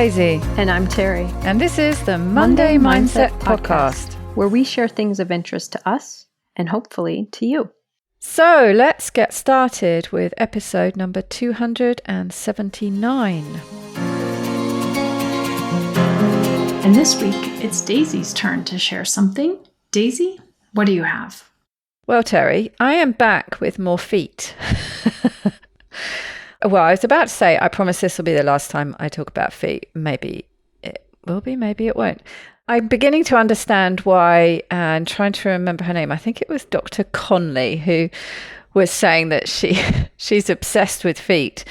Daisy. And I'm Terry. And this is the Monday Mindset Podcast, where we share things of interest to us and hopefully to you. So let's get started with episode number 279. And this week, it's Daisy's turn to share something. Daisy, what do you have? Well, Terry, I am back with more feet. Well, I was about to say, I promise this will be the last time I talk about feet. Maybe it will be, maybe it won't. I'm beginning to understand why, and trying to remember her name. I think it was Dr. Conley who was saying that she's obsessed with feet.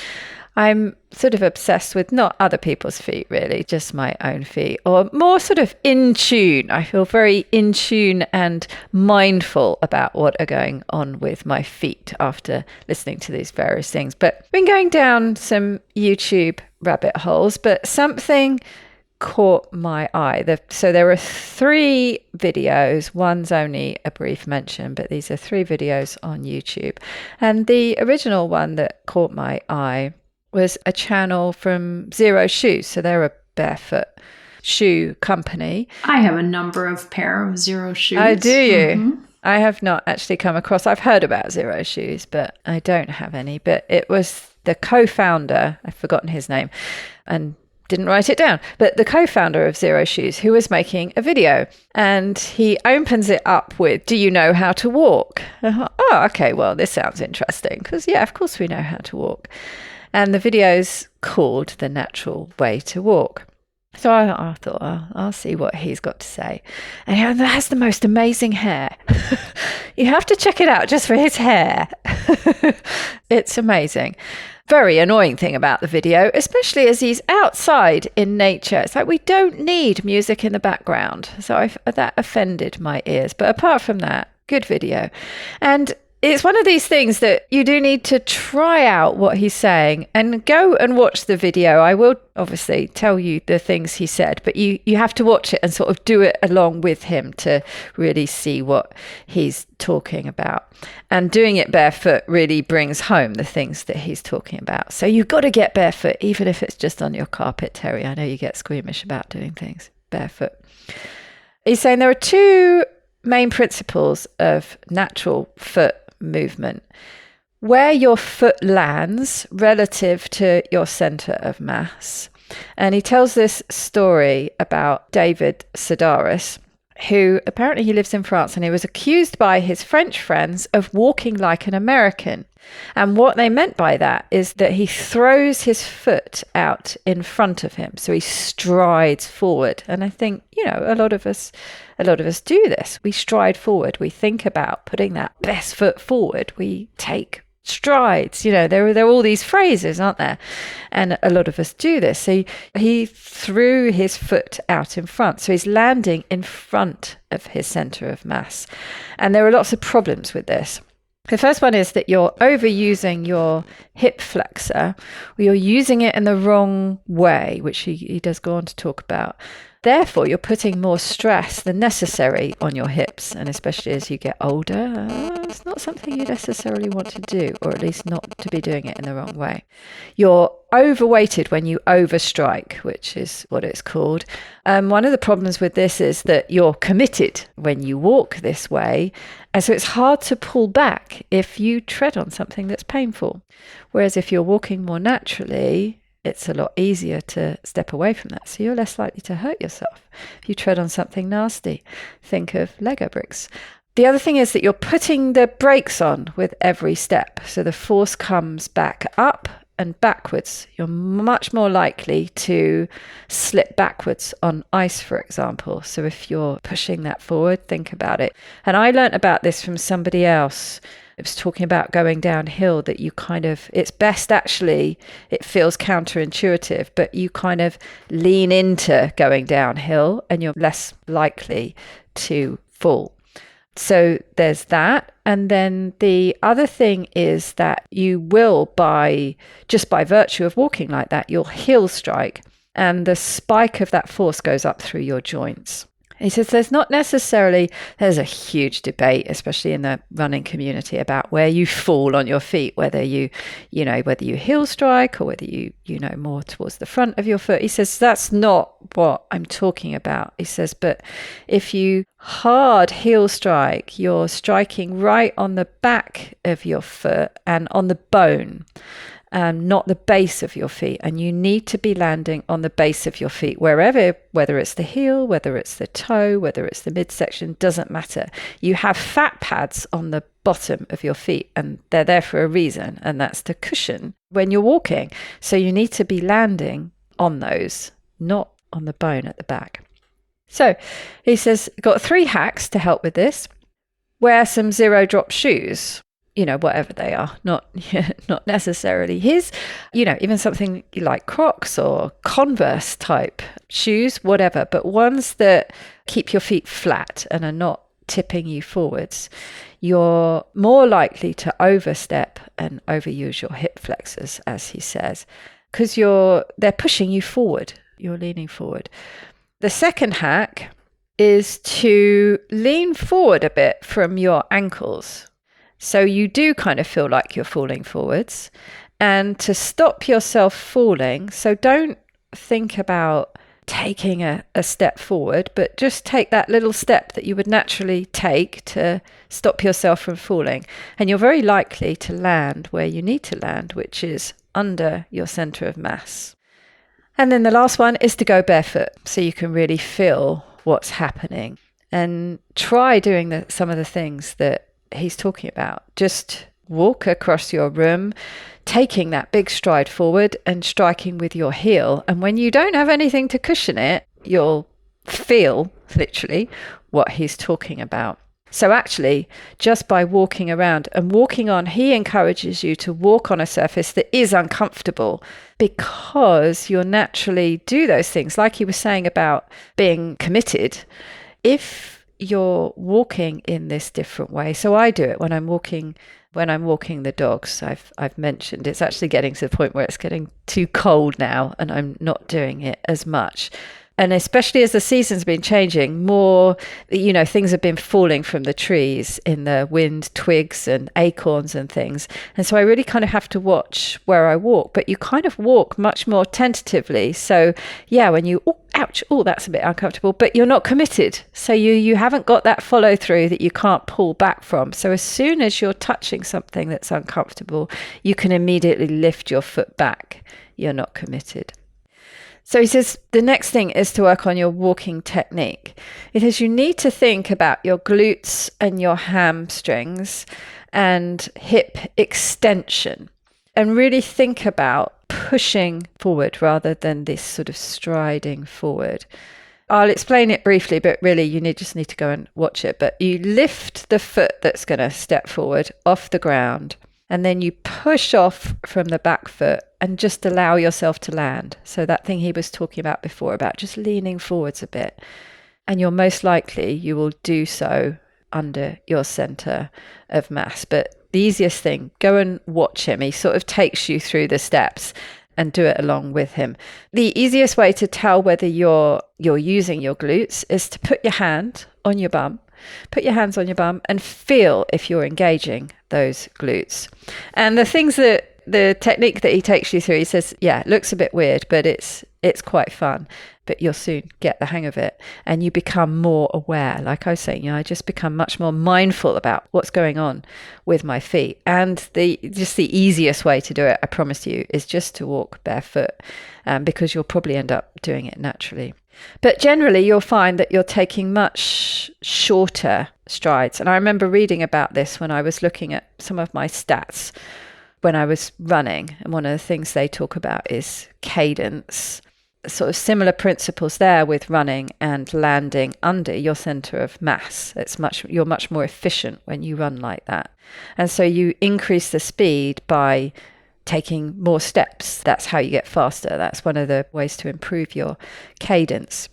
I'm sort of obsessed with not other people's feet, really, just my own feet, or more sort of in tune. I feel very in tune and mindful about what are going on with my feet after listening to these various things. But I've been going down some YouTube rabbit holes, but something caught my eye. So there are 3 videos. One's only a brief mention, but these are 3 videos on YouTube. And the original one that caught my eye was a channel from Xero shoes. So they're a barefoot shoe company. I have a number of pair of Xero shoes. Oh, do you? Mm-hmm. I have not actually come across. I've heard about Xero shoes, but I don't have any. But it was the co-founder, I've forgotten his name, and didn't write it down, but the co-founder of Xero Shoes, who was making a video, and he opens it up with, "Do you know how to walk?" I thought, oh, okay, well, this sounds interesting, because yeah, of course we know how to walk. And the video's called The Natural Way to Walk. So I thought, I'll see what he's got to say. And he has the most amazing hair. You have to check it out just for his hair. It's amazing. Very annoying thing about the video, especially as he's outside in nature. It's like we don't need music in the background. So that offended my ears. But apart from that, good video. And it's one of these things that you do need to try out what he's saying and go and watch the video. I will obviously tell you the things he said, but you have to watch it and sort of do it along with him to really see what he's talking about. And doing it barefoot really brings home the things that he's talking about. So you've got to get barefoot, even if it's just on your carpet, Terry. I know you get squeamish about doing things barefoot. He's saying there are 2 main principles of natural foot movement: where your foot lands relative to your center of mass. And he tells this story about David Sedaris, who apparently he lives in France, and he was accused by his French friends of walking like an American. And what they meant by that is that he throws his foot out in front of him. So he strides forward. And I think, a lot of us do this. We stride forward. We think about putting that best foot forward. We take strides. There are all these phrases, aren't there? And a lot of us do this. So he threw his foot out in front. So he's landing in front of his center of mass. And there are lots of problems with this. The first one is that you're overusing your hip flexor, or you're using it in the wrong way, which he does go on to talk about. Therefore, you're putting more stress than necessary on your hips, and especially as you get older, it's not something you necessarily want to do, or at least not to be doing it in the wrong way. You're overweighted when you overstrike, which is what it's called. One of the problems with this is that you're committed when you walk this way, and so it's hard to pull back if you tread on something that's painful. Whereas if you're walking more naturally, it's a lot easier to step away from that. So you're less likely to hurt yourself if you tread on something nasty. Think of Lego bricks. The other thing is that you're putting the brakes on with every step. So the force comes back up and backwards. You're much more likely to slip backwards on ice, for example. So if you're pushing that forward, think about it. And I learned about this from somebody else. It was talking about going downhill, that you it's best actually, it feels counterintuitive, but you kind of lean into going downhill and you're less likely to fall. So there's that. And then the other thing is that you will, just by virtue of walking like that, you'll heel strike, and the spike of that force goes up through your joints. He says there's a huge debate, especially in the running community, about where you fall on your feet, whether you heel strike or whether you more towards the front of your foot. He says that's not what I'm talking about. He says, but if you hard heel strike, you're striking right on the back of your foot and on the bone. Not the base of your feet, and you need to be landing on the base of your feet whether it's the heel, whether it's the toe, whether it's the midsection, doesn't matter. You have fat pads on the bottom of your feet, and they're there for a reason, and that's to cushion when you're walking. So you need to be landing on those, not on the bone at the back. So he says, got 3 hacks to help with this. Wear some zero drop shoes. Whatever they are, not necessarily his, even something like Crocs or Converse type shoes, whatever, but ones that keep your feet flat and are not tipping you forwards. You're more likely to overstep and overuse your hip flexors, as he says, because they're pushing you forward. You're leaning forward. The second hack is to lean forward a bit from your ankles. So you do kind of feel like you're falling forwards, and to stop yourself falling. So don't think about taking a step forward, but just take that little step that you would naturally take to stop yourself from falling. And you're very likely to land where you need to land, which is under your center of mass. And then the last one is to go barefoot, so you can really feel what's happening and try doing some of the things that he's talking about. Just walk across your room, taking that big stride forward and striking with your heel. And when you don't have anything to cushion it, you'll feel literally what he's talking about. So actually, just by walking around and walking on, he encourages you to walk on a surface that is uncomfortable, because you'll naturally do those things. Like he was saying about being committed. If you're walking in this different way. So I do it when I'm walking the dogs. I've mentioned it's actually getting to the point where it's getting too cold now, and I'm not doing it as much. And especially as the season's been changing, more, things have been falling from the trees in the wind, twigs and acorns and things. And so I really kind of have to watch where I walk, but you kind of walk much more tentatively. So yeah, when you, that's a bit uncomfortable, but you're not committed. So you haven't got that follow through that you can't pull back from. So as soon as you're touching something that's uncomfortable, you can immediately lift your foot back. You're not committed. So he says the next thing is to work on your walking technique. It is you need to think about your glutes and your hamstrings and hip extension, and really think about pushing forward rather than this sort of striding forward. I'll explain it briefly, but really you just need to go and watch it. But you lift the foot that's going to step forward off the ground, and then you push off from the back foot and just allow yourself to land. So that thing he was talking about before, about just leaning forwards a bit. And you're most likely, you will do so under your center of mass. But the easiest thing, go and watch him. He sort of takes you through the steps and do it along with him. The easiest way to tell whether you're using your glutes is to put your hand on your bum. Put your hands on your bum and feel if you're engaging those glutes. And the technique that he takes you through, he says, it looks a bit weird, but it's quite fun. But you'll soon get the hang of it, and you become more aware. Like I was saying, I just become much more mindful about what's going on with my feet. And the easiest way to do it, I promise you, is just to walk barefoot, because you'll probably end up doing it naturally. But generally, you'll find that you're taking much shorter strides. And I remember reading about this when I was looking at some of my stats when I was running. And one of the things they talk about is cadence. Sort of similar principles there with running and landing under your center of mass. You're much more efficient when you run like that. And so you increase the speed by taking more steps. That's how you get faster. That's one of the ways to improve your cadence.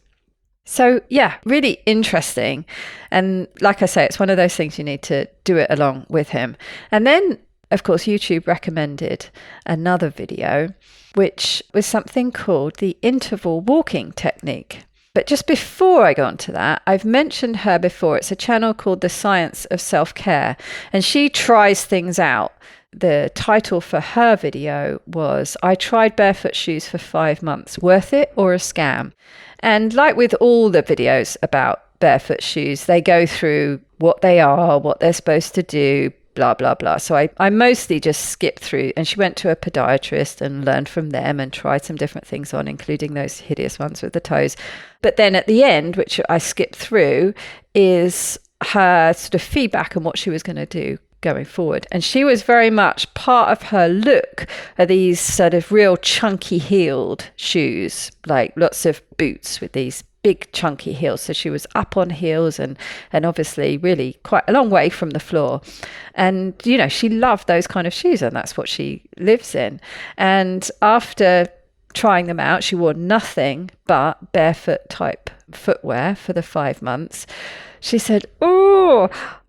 So really interesting. And like I say, it's one of those things you need to do it along with him. And then, of course, YouTube recommended another video, which was something called the interval walking technique. But just before I go on to that, I've mentioned her before. It's a channel called The Science of Self-Care, and she tries things out. The title for her video was, I tried barefoot shoes for 5 months, worth it or a scam? And like with all the videos about barefoot shoes, they go through what they are, what they're supposed to do, blah, blah, blah. So I mostly just skipped through, and she went to a podiatrist and learned from them and tried some different things on, including those hideous ones with the toes. But then at the end, which I skipped through, is her sort of feedback on what she was going to do going forward. And she was very much, part of her look are these sort of real chunky heeled shoes, like lots of boots with these big chunky heels. So she was up on heels and obviously really quite a long way from the floor. And, you know, she loved those kind of shoes, and that's what she lives in. And after trying them out, she wore nothing but barefoot type footwear for the 5 months. She said, oh,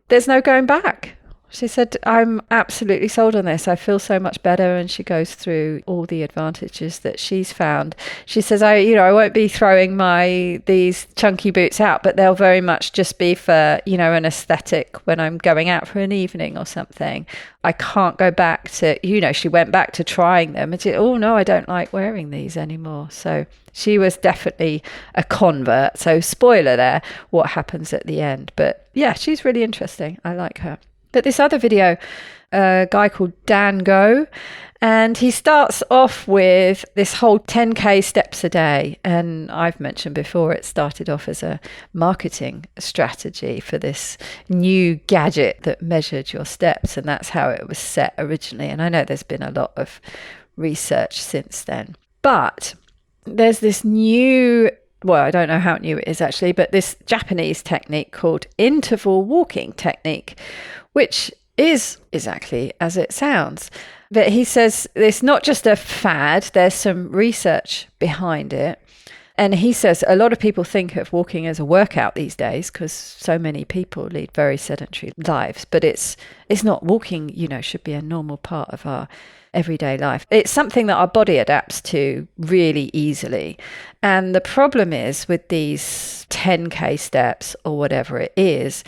there's no going back. She said, I'm absolutely sold on this. I feel so much better. And she goes through all the advantages that she's found. She says, I won't be throwing these chunky boots out, but they'll very much just be for, an aesthetic when I'm going out for an evening or something. I can't go back to, she went back to trying them and she said, oh no, I don't like wearing these anymore. So she was definitely a convert. So spoiler there, what happens at the end. But yeah, she's really interesting. I like her. But this other video, a guy called Dan Go, and he starts off with this whole 10K steps a day. And I've mentioned before, it started off as a marketing strategy for this new gadget that measured your steps. And that's how it was set originally. And I know there's been a lot of research since then. But there's this new, well, I don't know how new it is actually, but this Japanese technique called interval walking technique, which is exactly as it sounds. But he says it's not just a fad, there's some research behind it. And he says a lot of people think of walking as a workout these days because so many people lead very sedentary lives. But it's not. Walking, should be a normal part of our everyday life. It's something that our body adapts to really easily. And the problem is with these 10K steps or whatever it is,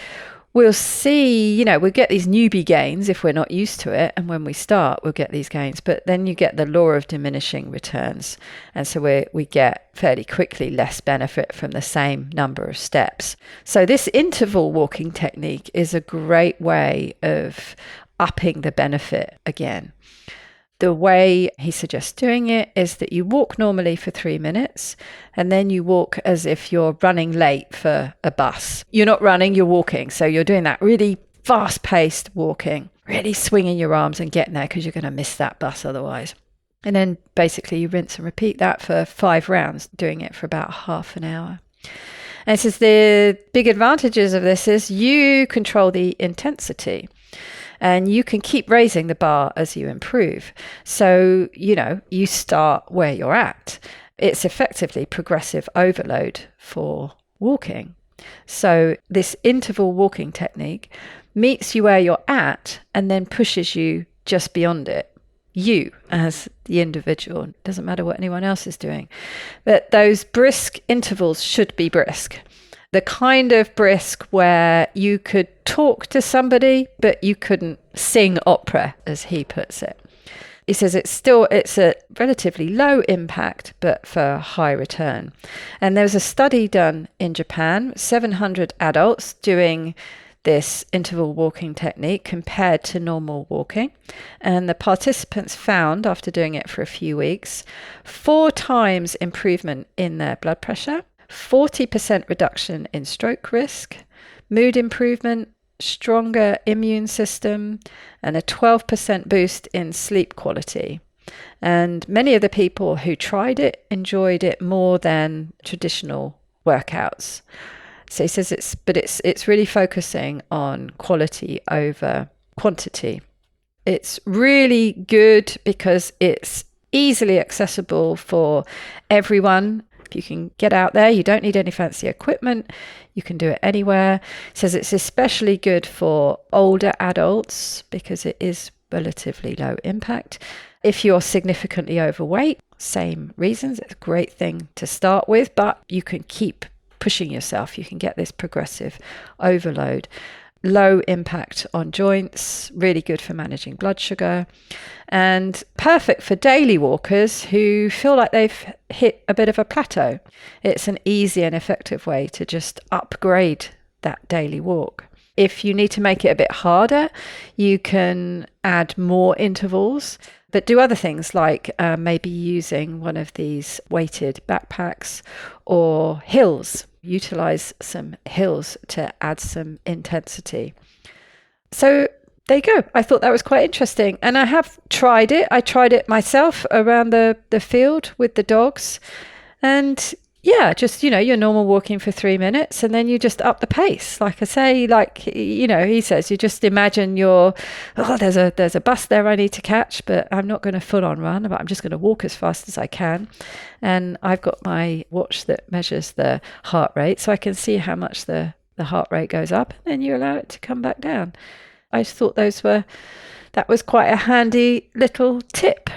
we'll see, we'll get these newbie gains if we're not used to it. And when we start, we'll get these gains. But then you get the law of diminishing returns. And so we get fairly quickly less benefit from the same number of steps. So this interval walking technique is a great way of upping the benefit again. The way he suggests doing it is that you walk normally for 3 minutes and then you walk as if you're running late for a bus. You're not running, you're walking. So you're doing that really fast-paced walking, really swinging your arms and getting there because you're going to miss that bus otherwise. And then basically you rinse and repeat that for 5 rounds, doing it for about half an hour. And it says the big advantages of this is you control the intensity. And you can keep raising the bar as you improve. So, you start where you're at. It's effectively progressive overload for walking. So this interval walking technique meets you where you're at and then pushes you just beyond it. You as the individual. It doesn't matter what anyone else is doing. But those brisk intervals should be brisk. The kind of brisk where you could talk to somebody, but you couldn't sing opera, as he puts it. He says it's a relatively low impact, but for high return. And there was a study done in Japan, 700 adults doing this interval walking technique compared to normal walking. And the participants found, after doing it for a few weeks, 4 times improvement in their blood pressure, 40% reduction in stroke risk, mood improvement, stronger immune system, and a 12% boost in sleep quality. And many of the people who tried it enjoyed it more than traditional workouts. So he says it's really focusing on quality over quantity. It's really good because it's easily accessible for everyone. You can get out there. You don't need any fancy equipment. You can do it anywhere. It says it's especially good for older adults because it is relatively low impact. If you're significantly overweight, same reasons. It's a great thing to start with, but you can keep pushing yourself. You can get this progressive overload. Low impact on joints, really good for managing blood sugar, and perfect for daily walkers who feel like they've hit a bit of a plateau. It's an easy and effective way to just upgrade that daily walk. If you need to make it a bit harder, you can add more intervals, but do other things like maybe using one of these weighted backpacks or hills. Utilize some hills to add some intensity. So there you go. I thought that was quite interesting. And I have tried it. I tried it myself around the field with the dogs. And yeah, just, your normal walking for 3 minutes, and then you just up the pace. Like I say, he says, you just imagine there's a bus there I need to catch, but I'm not going to full on run, but I'm just going to walk as fast as I can. And I've got my watch that measures the heart rate, so I can see how much the heart rate goes up, and then you allow it to come back down. I thought that was quite a handy little tip.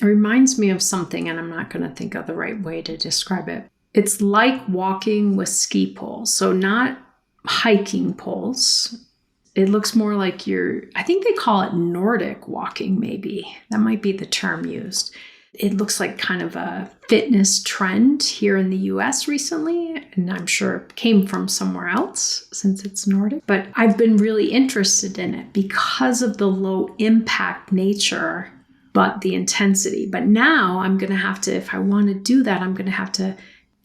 It reminds me of something, and I'm not going to think of the right way to describe it. It's like walking with ski poles. So not hiking poles. It looks more like I think they call it Nordic walking, maybe. That might be the term used. It looks like kind of a fitness trend here in the US recently, and I'm sure it came from somewhere else since it's Nordic. But I've been really interested in it because of the low impact nature, but the intensity. But now I'm going to have to, if I want to do that, I'm going to have to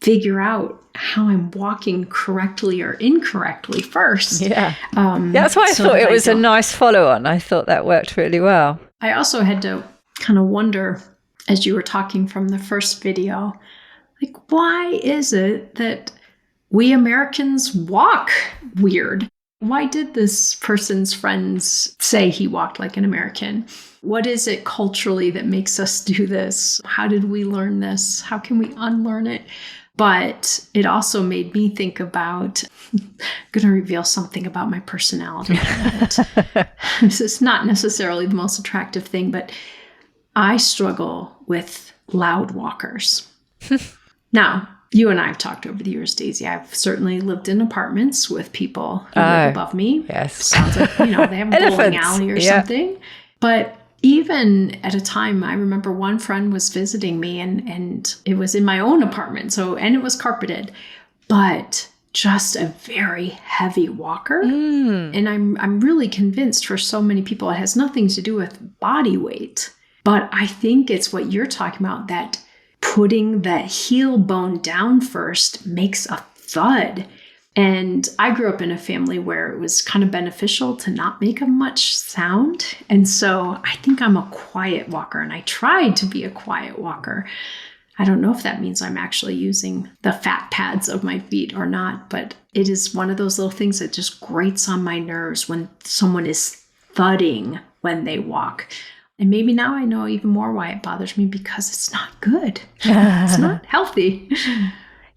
figure out how I'm walking correctly or incorrectly first. Yeah. That's why I thought it was a nice follow-on. I thought that worked really well. I also had to kind of wonder, as you were talking from the first video, like, why is it that we Americans walk weird? Why did this person's friends say he walked like an American? What is it culturally that makes us do this? How did we learn this? How can we unlearn it? But it also made me think about, I'm going to reveal something about my personality. This is not necessarily the most attractive thing, but I struggle with loud walkers. Now, you and I have talked over the years, Daisy. I've certainly lived in apartments with people who live above me. Yes. Sounds like, they have a bowling alley or something. But even at a time, I remember one friend was visiting me and it was in my own apartment. And it was carpeted, but just a very heavy walker. And I'm really convinced for so many people, it has nothing to do with body weight. But I think it's what you're talking about, that putting the heel bone down first makes a thud. And I grew up in a family where it was kind of beneficial to not make much sound. And so I think I'm a quiet walker, and I tried to be a quiet walker. I don't know if that means I'm actually using the fat pads of my feet or not, but it is one of those little things that just grates on my nerves when someone is thudding when they walk. And maybe now I know even more why it bothers me, because it's not good. It's not healthy.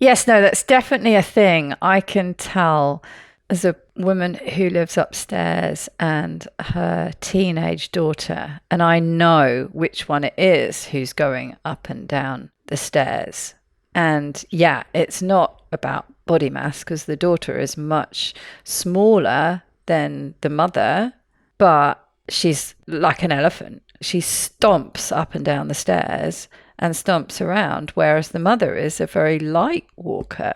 Yes, no, that's definitely a thing. I can tell as a woman who lives upstairs and her teenage daughter, and I know which one it is who's going up and down the stairs. And yeah, it's not about body mass, because the daughter is much smaller than the mother, but she's like an elephant. She stomps up and down the stairs and stomps around, whereas the mother is a very light walker.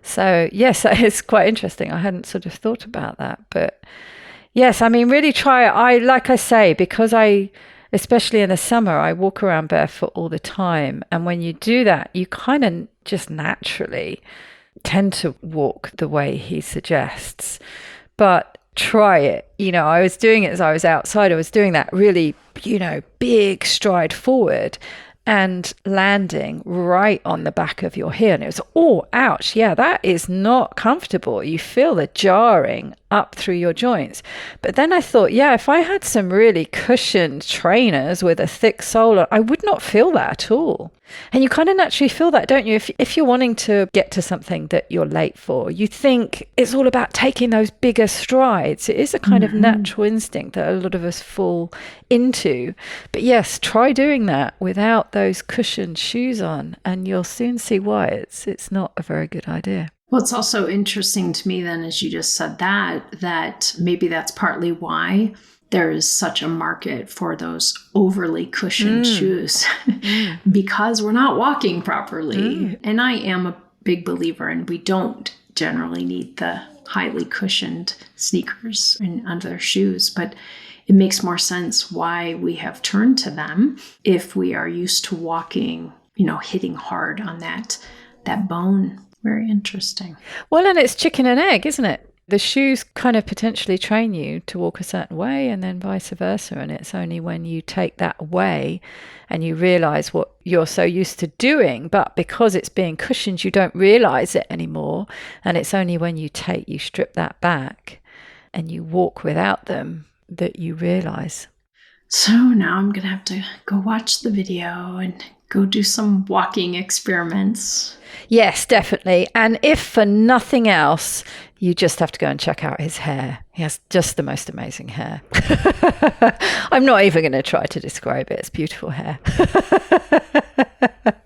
So yes, that is quite interesting. I hadn't sort of thought about that, but yes, I mean, really try it. Like I say, because especially in the summer, I walk around barefoot all the time. And when you do that, you kind of just naturally tend to walk the way he suggests. But try it. I was doing it as I was outside. I was doing that really, big stride forward and landing right on the back of your heel. And it was, oh, ouch. Yeah, that is not comfortable. You feel the jarring up through your joints. But then I thought, yeah, if I had some really cushioned trainers with a thick sole, I would not feel that at all. And you kind of naturally feel that, don't you? If you're wanting to get to something that you're late for, you think it's all about taking those bigger strides. It is a kind of natural instinct that a lot of us fall into. But yes, try doing that without those cushioned shoes on, and you'll soon see why it's not a very good idea. Well, it's also interesting to me then, as you just said that maybe that's partly why there is such a market for those overly cushioned shoes because we're not walking properly. And I am a big believer in we don't generally need the highly cushioned sneakers and other shoes, but it makes more sense why we have turned to them if we are used to walking, hitting hard on that bone. Very interesting. Well, and it's chicken and egg, isn't it? The shoes kind of potentially train you to walk a certain way and then vice versa. And it's only when you take that away and you realize what you're so used to doing, but because it's being cushioned, you don't realize it anymore. And it's only when you strip that back and you walk without them that you realize. So now I'm going to have to go watch the video and go do some walking experiments. Yes, definitely. And if for nothing else, you just have to go and check out his hair. He has just the most amazing hair. I'm not even going to try to describe it. It's beautiful hair.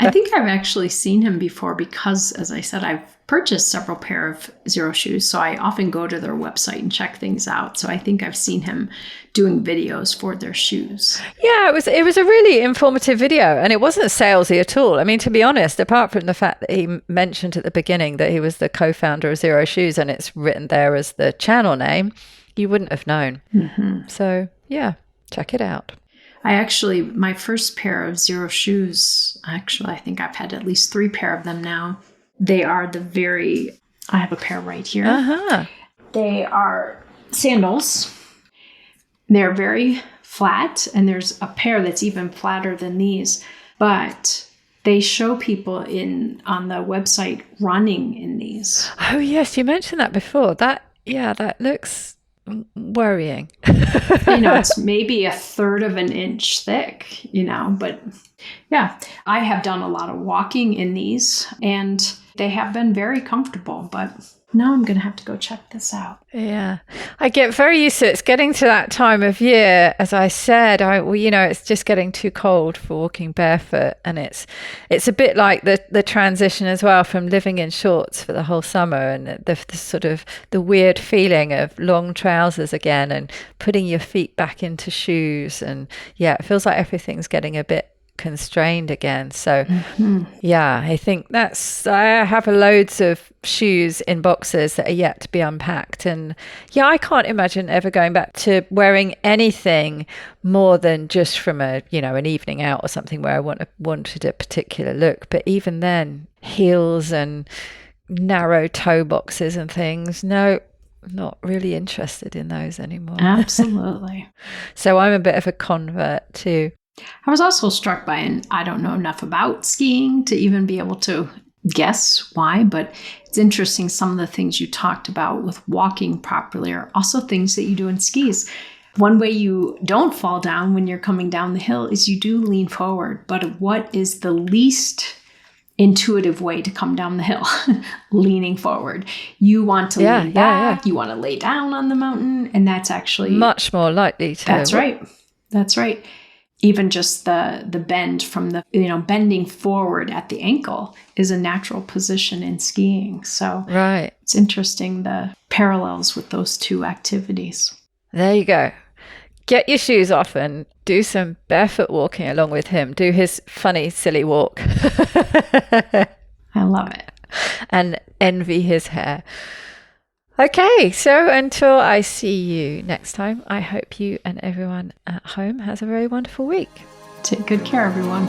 I think I've actually seen him before because, as I said, I've purchased several pair of Xero shoes. So I often go to their website and check things out. So I think I've seen him doing videos for their shoes. Yeah, it was a really informative video, and it wasn't salesy at all. I mean, to be honest, apart from the fact that he mentioned at the beginning that he was the co-founder of Xero Shoes and it's written there as the channel name, you wouldn't have known. So yeah, check it out. My first pair of Xero shoes, I think I've had at least 3 pair of them now. They are I have a pair right here. They are sandals. They're very flat, and there's a pair that's even flatter than these, but they show people on the website running in these. Oh yes, you mentioned that before. That looks worrying. It's maybe 1/3 of an inch thick, but yeah, I have done a lot of walking in these and they have been very comfortable, but now I'm going to have to go check this out. Yeah, I get very used to it. It's getting to that time of year, as I said, it's just getting too cold for walking barefoot. And it's a bit like the transition as well from living in shorts for the whole summer and the sort of the weird feeling of long trousers again and putting your feet back into shoes. And yeah, it feels like everything's getting a bit constrained again. So yeah, I think I have loads of shoes in boxes that are yet to be unpacked, and yeah, I can't imagine ever going back to wearing anything more than just from an evening out or something where I wanted a particular look. But even then, heels and narrow toe boxes and things, no, not really interested in those anymore. Absolutely. So I'm a bit of a convert too. I was also struck by, and I don't know enough about skiing to even be able to guess why, but it's interesting. Some of the things you talked about with walking properly are also things that you do in skis. One way you don't fall down when you're coming down the hill is you do lean forward. But what is the least intuitive way to come down the hill? Leaning forward. You want to lean back. You want to lay down on the mountain. And that's actually much more likely to. That's right. That's right. Even just the bend from the, bending forward at the ankle is a natural position in skiing. So right. It's interesting, the parallels with those two activities. There you go. Get your shoes off and do some barefoot walking along with him. Do his funny, silly walk. I love it. And envy his hair. Okay, so until I see you next time, I hope you and everyone at home has a very wonderful week. Take good care, everyone.